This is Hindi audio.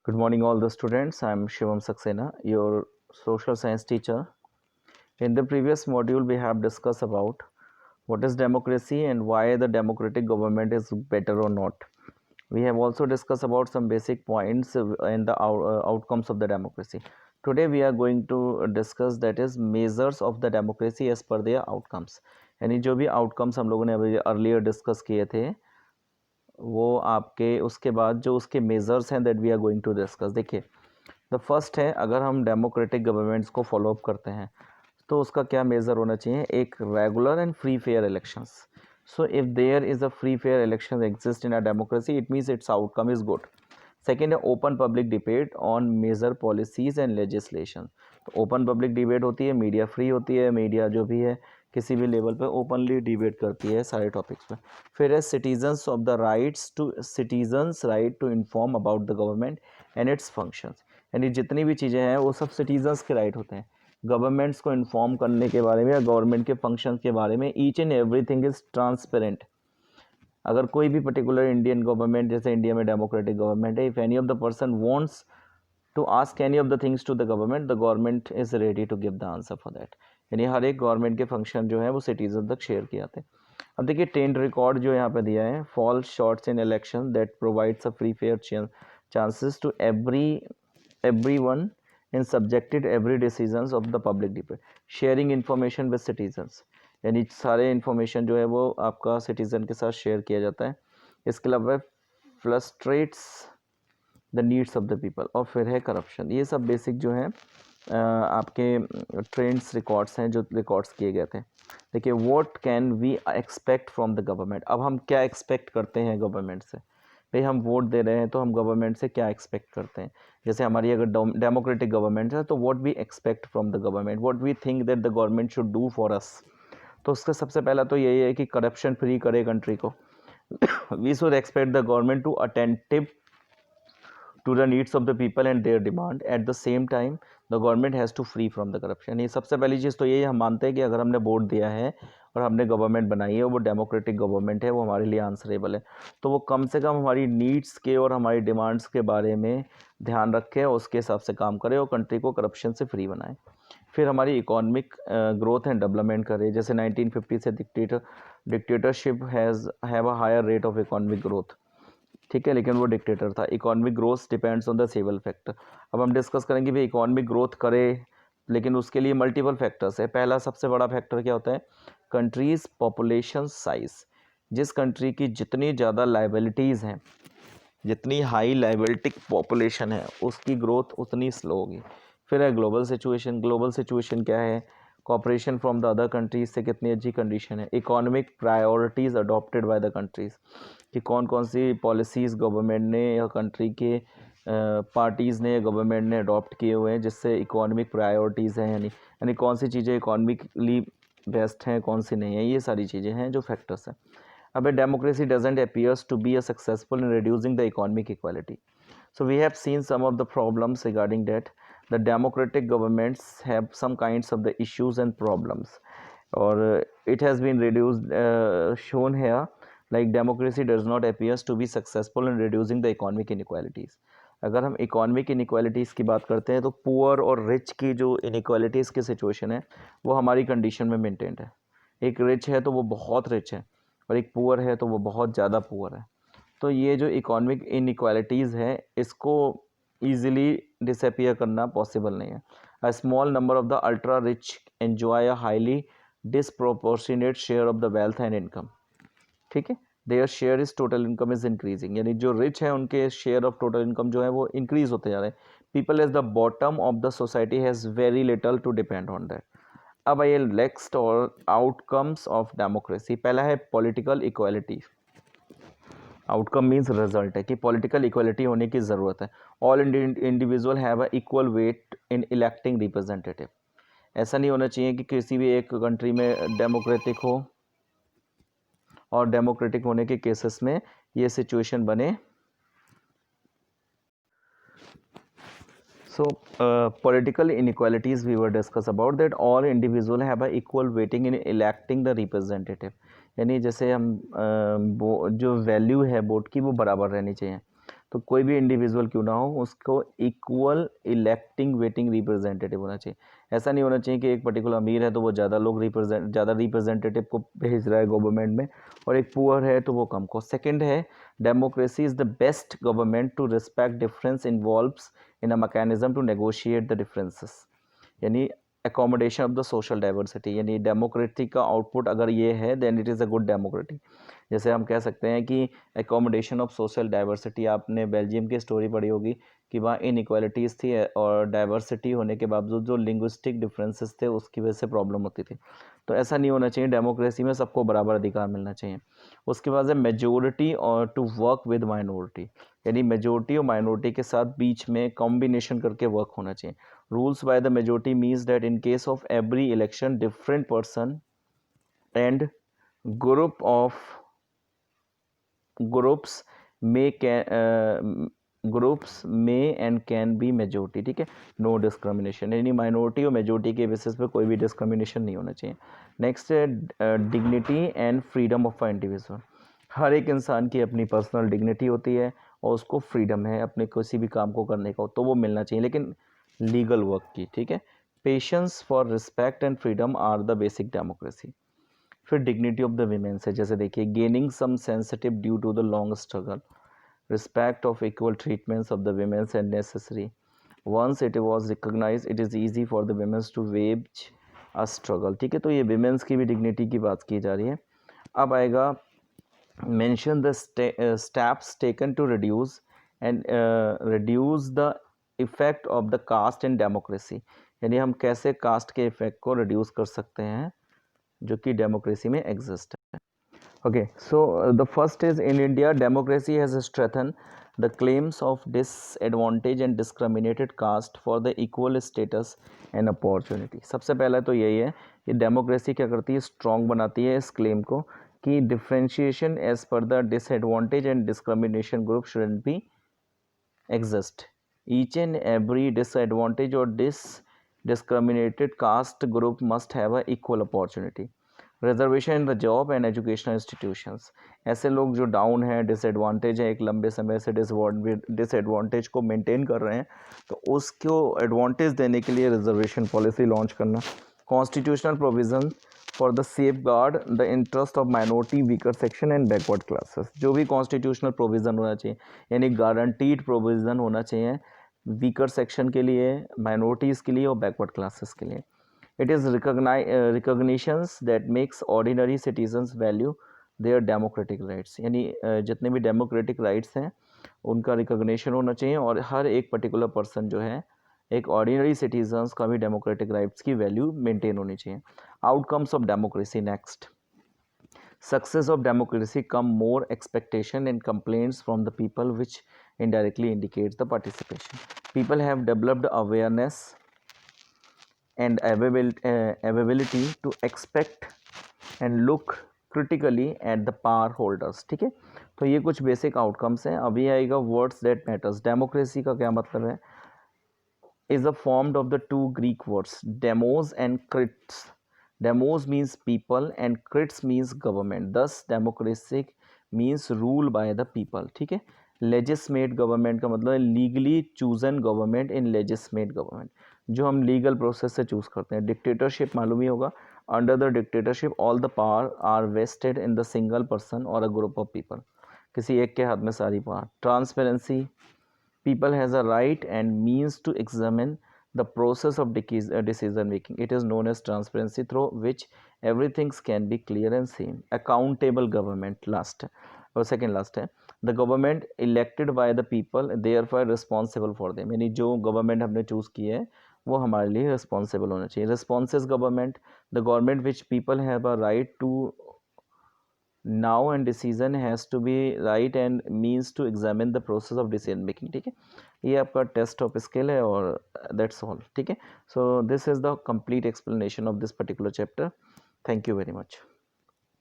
Good morning, all the students. I am Shivam Saxena, your social science teacher. In the previous module, we have discussed about what is democracy and why the democratic government is better or not. We have also discussed about some basic points and the outcomes of the democracy. Today, we are going to discuss that is measures of the democracy as per their outcomes. यानी जो भी outcomes हम लोगों ने अभी earlier discuss किए थे वो आपके उसके बाद जो उसके मेजर्स हैं that we are going to discuss. देखिए, द फर्स्ट है, अगर हम डेमोक्रेटिक गवर्नमेंट्स को फॉलो अप करते हैं तो उसका क्या मेज़र होना चाहिए? एक regular and free fair elections. So if there is a free fair election exist in a democracy, it means its outcome is good. Second है open public debate on major policies and legislation. तो ओपन पब्लिक डिबेट होती है, मीडिया फ्री होती है, मीडिया जो भी है किसी भी लेवल पे ओपनली डिबेट करती है सारे टॉपिक्स पे. फिर है citizens of the rights to citizens right to inform about the government and its functions. यानी जितनी भी चीज़ें हैं वो सब सिटीजन्स के राइट होते हैं गवर्नमेंट्स को इन्फॉर्म करने के बारे में या गवर्नमेंट के फंक्शंस के बारे में. Each and everything is transparent. अगर कोई भी पर्टिकुलर इंडियन गवर्नमेंट, जैसे इंडिया में डेमोक्रेटिक गवर्नमेंट है, if any of the person wants to ask any of the things to the government is ready to give the answer for that. यानी हर एक गवर्नमेंट के फंक्शन जो है वो सिटीजन तक शेयर किए जाते हैं. अब देखिए टेंट रिकॉर्ड जो यहाँ पे दिया है, falls shorts in election that provides a free fair chances to everyone in subjected every decisions of the public debate. sharing information with citizens, यानी सारे इन्फॉर्मेशन जो है वो आपका सिटीज़न के साथ शेयर किया जाता है. इसके अलावा frustrates the needs of the people. और फिर है करप्शन. ये सब बेसिक जो है आपके ट्रेंड्स रिकॉर्ड्स हैं जो रिकॉर्ड्स किए गए थे. देखिए, what can we expect from the government. अब हम क्या एक्सपेक्ट करते हैं गवर्नमेंट से? भाई हम वोट दे रहे हैं तो हम गवर्नमेंट से क्या एक्सपेक्ट करते हैं? जैसे हमारी अगर डेमोक्रेटिक गवर्नमेंट है तो what we expect from the government, what we think that the government should do for us. तो उसका सबसे पहला तो यही है कि करप्शन फ्री करे कंट्री को. We should expect the government to attentive to the needs of the people and their demand. At the same time, the government has to free from the corruption. ये सबसे पहली चीज़ तो यही हम मानते हैं कि अगर हमने वोट दिया है और हमने गवर्नमेंट बनाई है, वो डेमोक्रेटिक गवर्नमेंट है, वो हमारे लिए आंसरेबल है, तो वो कम से कम हमारी नीड्स के और हमारी डिमांड्स के बारे में ध्यान रखे और उसके हिसाब से काम करे और कंट्री को करप्शन से फ्री बनाए. फिर हमारी इकोनॉमिक ग्रोथ एंड डेवलपमेंट करे. जैसे 1950 से dictatorship have a higher rate of economic growth. ठीक है, लेकिन वो डिक्टेटर था. Economic growth depends on the several factor. अब हम डिस्कस करेंगे भाई इकोनॉमिक ग्रोथ करे, लेकिन उसके लिए मल्टीपल फैक्टर्स है. पहला सबसे बड़ा फैक्टर क्या होता है? Countries population size. जिस कंट्री की जितनी ज़्यादा लाइबिलिटीज़ हैं, जितनी हाई लाइबिलिटिक पॉपुलेशन है, उसकी ग्रोथ उतनी स्लो होगी. फिर है ग्लोबल सिचुएशन. ग्लोबल सिचुएशन क्या है? Cooperation from the other countries से कितनी अच्छी कंडीशन है. Economic priorities adopted by the countries, कि कौन कौन सी पॉलिसीज़ गवर्नमेंट ने या कंट्री के पार्टीज़ ने, गवर्नमेंट ने अडॉप्ट किए हुए हैं जिससे इकोनॉमिक प्रायोरिटीज़ हैं, यानी कौन सी चीज़ें इकोनॉमिकली बेस्ट हैं, कौन सी नहीं है. ये सारी चीज़ें हैं जो फैक्टर्स हैं. अब democracy doesn't appears to be a successful in reducing the economic equality. So we have seen some of the problems regarding that. The democratic governments have some kinds of the issues and problems, or it has been reduced shown here, like democracy does not appears to be successful in reducing the economic inequalities. अगर हम इकोनॉमिक इनइक्वालिटीज़ की बात करते हैं तो पुअर और रिच की जो इनइक्वालिटीज़ की सिचुएशन है वो हमारी कंडीशन में मेंटेन्ड है. एक रिच है तो वो बहुत रिच है और एक पुअर है तो वो बहुत ज़्यादा पुअर है. तो ये जो इकोनॉमिक इनइक्वालिटीज़ है इसको ईजिली डिसअपियर करना पॉसिबल नहीं है. A small number of the ultra rich enjoy a highly disproportionate share of the wealth and income. ठीक है, their share is total income is increasing. यानी जो रिच है उनके शेयर ऑफ टोटल इनकम जो है वो इंक्रीज होते जा रहे हैं. People as the bottom of the society has very little to depend on that. अब आइए नेक्स्ट और आउटकम्स ऑफ डेमोक्रेसी. पहला है political equality. Outcome means result है कि पॉलिटिकल इक्वालिटी होने की ज़रूरत है. All individual have a equal weight in electing representative. ऐसा नहीं होना चाहिए कि किसी भी एक कंट्री में डेमोक्रेटिक हो और डेमोक्रेटिक होने के केसेस में ये सिचुएशन बने. So, political inequalities we were discuss about that all individual have a equal weighting in electing the representative. यानी जैसे हम जो वैल्यू है वोट की वो बराबर रहनी चाहिए. तो कोई भी इंडिविजुअल क्यों ना हो उसको इक्वल इलेक्टिंग वेटिंग रिप्रेजेंटेटिव होना चाहिए। ऐसा नहीं होना चाहिए कि एक पर्टिकुलर अमीर है तो वो ज़्यादा रिप्रेजेंटेटिव को भेज रहा है गवर्नमेंट में, और एक पुअर है तो वो कम को। सेकंड है, democracy is the best government to respect difference involves in a mechanism to negotiate the differences, यानी accommodation of the social diversity, यानी डेमोक्रेसी का आउटपुट अगर ये है then it is a good democracy. जैसे हम कह सकते हैं कि एकोमोडेशन ऑफ सोशल डाइवर्सिटी, आपने बेल्जियम की स्टोरी पढ़ी होगी कि वहाँ इनइक्वालिटीज़ थी और डाइवर्सिटी होने के बावजूद जो लिंग्विस्टिक डिफरेंसेस थे उसकी वजह से प्रॉब्लम होती थी। तो ऐसा नहीं होना चाहिए, डेमोक्रेसी में सबको बराबर अधिकार मिलना चाहिए। उसके बाद है मेजोरिटी और टू वर्क विद माइनॉरिटी, यानी मेजोरिटी और माइनॉरिटी के साथ बीच में कॉम्बिनेशन करके वर्क होना चाहिए। Rules by the majority means that in case of every election different person and group of groups में एंड कैन बी मेजोरिटी, ठीक है, नो डिस्क्रिमिनेशन, यानी माइनॉरिटी और मेजोरिटी के बेसिस पे कोई भी डिस्क्रिमिनेशन नहीं होना चाहिए। नेक्स्ट है dignity and freedom of a individual, हर एक इंसान की अपनी पर्सनल डिग्निटी होती है और उसको फ्रीडम है अपने किसी भी काम को करने का, तो वो मिलना चाहिए, लेकिन लीगल वर्क की, ठीक है। Patience for respect and freedom are the basic democracy. फिर डिग्निटी ऑफ द वीमेन से, जैसे देखिए, gaining some sensitive due to the long struggle, respect of equal treatments of the women's and necessary, once it was recognise it is easy for the women's to wage a struggle, ठीक है। तो ये वीमेन्स की भी डिग्निटी की बात की जा रही है। अब आएगा mention the steps taken to reduce the effect of the caste in democracy, यानी हम कैसे कास्ट के इफेक्ट को रिड्यूस कर सकते हैं जो कि डेमोक्रेसी में एग्जिस्ट है। Okay, so the first is in India democracy has strengthen the claims of disadvantage and discriminated caste for the equal status and opportunity. सबसे पहला तो यही है कि डेमोक्रेसी क्या करती है, स्ट्रॉन्ग बनाती है इस क्लेम को कि differentiation as per the disadvantage and discrimination group shouldn't be exist. Each and every disadvantaged or discriminated caste group must have a equal opportunity. Reservation in the job and educational institutions. ऐसे लोग जो डाउन है, डिसएडवांटेज है, एक लंबे समय से डिसएडवांटेज को मेंटेन कर रहे हैं, तो उसको एडवांटेज देने के लिए रिजर्वेशन पॉलिसी लॉन्च करना। Constitutional provision for the safe guard the interest of minority, weaker section and backward classes. जो भी कॉन्स्टिट्यूशनल प्रोविज़न होना चाहिए, यानी गारंटीड प्रोविज़न होना चाहिए वीकर सेक्शन के लिए, माइनॉरिटीज़ के लिए और बैकवर्ड क्लासेस के लिए। It is recognitions that makes ordinary citizens value their democratic rights, यानी जितने भी डेमोक्रेटिक राइट्स हैं उनका रिकॉग्निशन होना चाहिए, और हर एक पर्टिकुलर पर्सन जो है, एक ऑर्डिनरी सिटीजन्स का भी डेमोक्रेटिक राइट्स की वैल्यू मेंटेन होनी चाहिए। Outcomes of democracy, next, success of democracy come more expectation and complaints from the people, which indirectly indicates the participation. People have developed awareness and availability to expect and look critically at the power holders, ठीक है। तो ये कुछ बेसिक आउटकम्स हैं। अभी आएगा वर्ड्स दैट मैटर्स। डेमोक्रेसी का क्या मतलब है, is a formed of the two Greek words demos and crits. Demos means people and crits means government. Thus democracy means rule by the people, ठीक है। लेजिस्लेट गवर्नमेंट का मतलब है legally chosen government in legislate government, जो हम लीगल प्रोसेस से चूज करते हैं। डिक्टेटरशिप मालूम ही होगा, under the dictatorship all the power are vested in the single person और अ ग्रुप ऑफ पीपल, किसी एक के हाथ में सारी power. Transparency, people has a right and means to examine the process of decision making. It is known as transparency, through which everything can be clear and seen. Accountable government, last और second last है, the government elected by the people therefore responsible for them, यानी जो गवर्नमेंट हमने चूज की है वो हमारे लिए रिस्पॉन्सिबल होना चाहिए। Responsive government, the government which people have a right to now and decision has to be right and means to examine the process of decision making, ठीक है। ये आपका टेस्ट ऑफ स्किल है और दैट्स ऑल, ठीक है। So this is the complete explanation of this particular chapter. Thank you very much.